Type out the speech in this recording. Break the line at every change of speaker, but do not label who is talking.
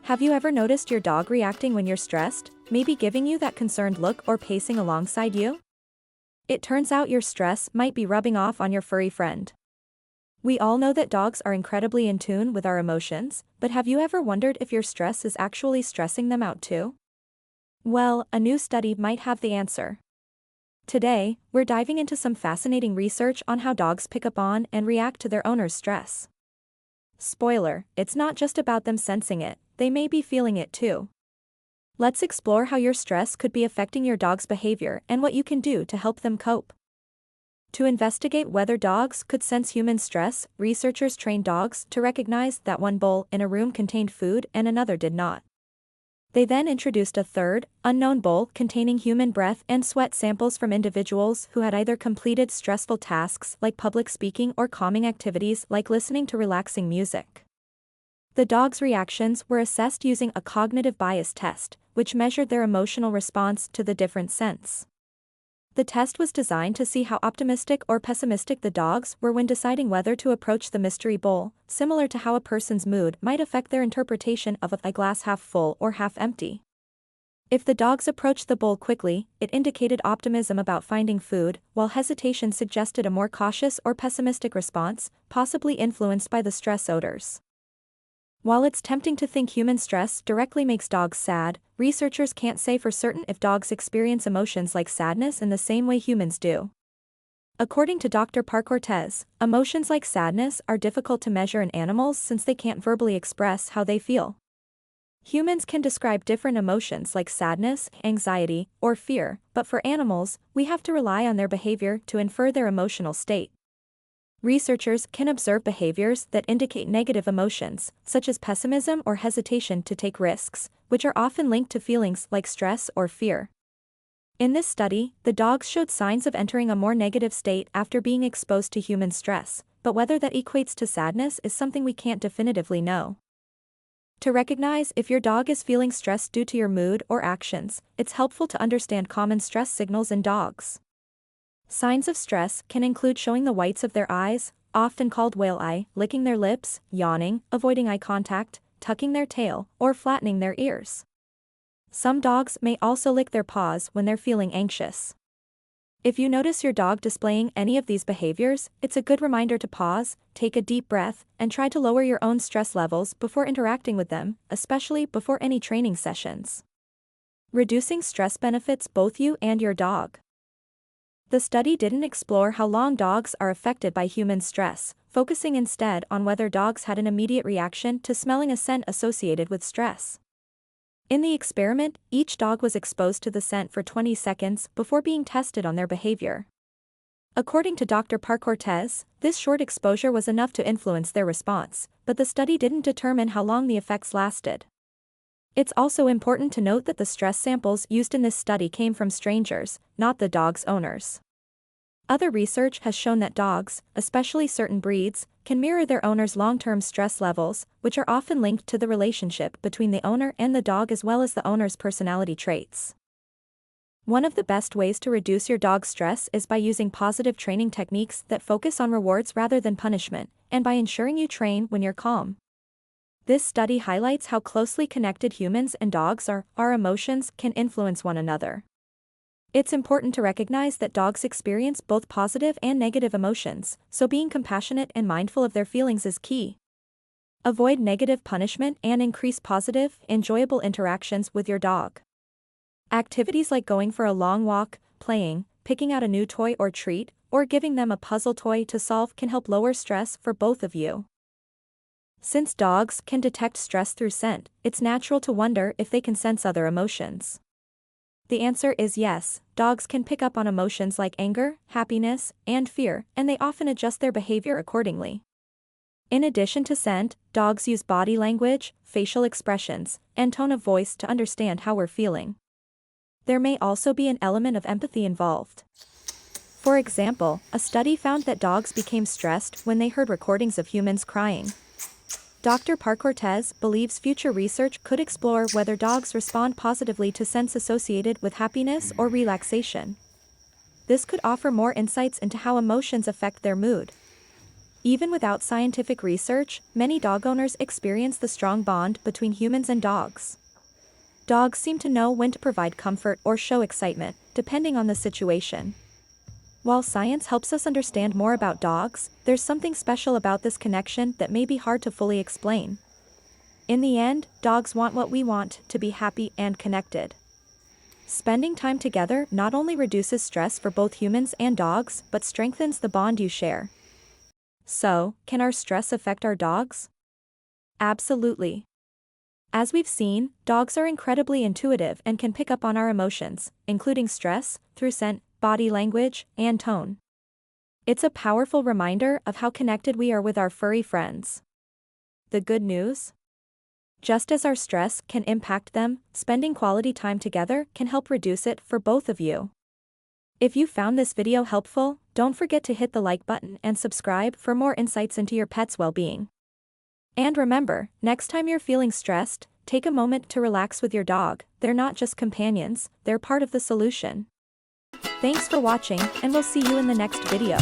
Have you ever noticed your dog reacting when you're stressed, maybe giving you that concerned look or pacing alongside you? It turns out your stress might be rubbing off on your furry friend. We all know that dogs are incredibly in tune with our emotions, but have you ever wondered if your stress is actually stressing them out too? Well, a new study might have the answer. Today, we're diving into some fascinating research on how dogs pick up on and react to their owner's stress. Spoiler, it's not just about them sensing it, they may be feeling it too. Let's explore how your stress could be affecting your dog's behavior and what you can do to help them cope. To investigate whether dogs could sense human stress, researchers trained dogs to recognize that one bowl in a room contained food and another did not. They then introduced a third, unknown bowl containing human breath and sweat samples from individuals who had either completed stressful tasks like public speaking or calming activities like listening to relaxing music. The dogs' reactions were assessed using a cognitive bias test, which measured their emotional response to the different scents. The test was designed to see how optimistic or pessimistic the dogs were when deciding whether to approach the mystery bowl, similar to how a person's mood might affect their interpretation of a glass half full or half empty. If the dogs approached the bowl quickly, it indicated optimism about finding food, while hesitation suggested a more cautious or pessimistic response, possibly influenced by the stress odors. While it's tempting to think human stress directly makes dogs sad, researchers can't say for certain if dogs experience emotions like sadness in the same way humans do. According to Dr. Park-Cortez, emotions like sadness are difficult to measure in animals since they can't verbally express how they feel. Humans can describe different emotions like sadness, anxiety, or fear, but for animals, we have to rely on their behavior to infer their emotional state. Researchers can observe behaviors that indicate negative emotions, such as pessimism or hesitation to take risks, which are often linked to feelings like stress or fear. In this study, the dogs showed signs of entering a more negative state after being exposed to human stress, but whether that equates to sadness is something we can't definitively know. To recognize if your dog is feeling stress due to your mood or actions, it's helpful to understand common stress signals in dogs. Signs of stress can include showing the whites of their eyes, often called whale eye, licking their lips, yawning, avoiding eye contact, tucking their tail, or flattening their ears. Some dogs may also lick their paws when they're feeling anxious. If you notice your dog displaying any of these behaviors, it's a good reminder to pause, take a deep breath, and try to lower your own stress levels before interacting with them, especially before any training sessions. Reducing stress benefits both you and your dog. The study didn't explore how long dogs are affected by human stress, focusing instead on whether dogs had an immediate reaction to smelling a scent associated with stress. In the experiment, each dog was exposed to the scent for 20 seconds before being tested on their behavior. According to Dr. Park-Cortez, this short exposure was enough to influence their response, but the study didn't determine how long the effects lasted. It's also important to note that the stress samples used in this study came from strangers, not the dog's owners. Other research has shown that dogs, especially certain breeds, can mirror their owner's long-term stress levels, which are often linked to the relationship between the owner and the dog as well as the owner's personality traits. One of the best ways to reduce your dog's stress is by using positive training techniques that focus on rewards rather than punishment, and by ensuring you train when you're calm. This study highlights how closely connected humans and dogs are. Our emotions can influence one another. It's important to recognize that dogs experience both positive and negative emotions, so being compassionate and mindful of their feelings is key. Avoid negative punishment and increase positive, enjoyable interactions with your dog. Activities like going for a long walk, playing, picking out a new toy or treat, or giving them a puzzle toy to solve can help lower stress for both of you. Since dogs can detect stress through scent, it's natural to wonder if they can sense other emotions. The answer is yes, dogs can pick up on emotions like anger, happiness, and fear, and they often adjust their behavior accordingly. In addition to scent, dogs use body language, facial expressions, and tone of voice to understand how we're feeling. There may also be an element of empathy involved. For example, a study found that dogs became stressed when they heard recordings of humans crying. Dr. Park-Cortez believes future research could explore whether dogs respond positively to scents associated with happiness or relaxation. This could offer more insights into how emotions affect their mood. Even without scientific research, many dog owners experience the strong bond between humans and dogs. Dogs seem to know when to provide comfort or show excitement, depending on the situation. While science helps us understand more about dogs, there's something special about this connection that may be hard to fully explain. In the end, dogs want what we want, to be happy and connected. Spending time together not only reduces stress for both humans and dogs, but strengthens the bond you share. So, can our stress affect our dogs? Absolutely. As we've seen, dogs are incredibly intuitive and can pick up on our emotions, including stress, through scent, body language, and tone. It's a powerful reminder of how connected we are with our furry friends. The good news? Just as our stress can impact them, spending quality time together can help reduce it for both of you. If you found this video helpful, don't forget to hit the like button and subscribe for more insights into your pet's well-being. And remember, next time you're feeling stressed, take a moment to relax with your dog. They're not just companions, they're part of the solution. Thanks for watching, and we'll see you in the next video.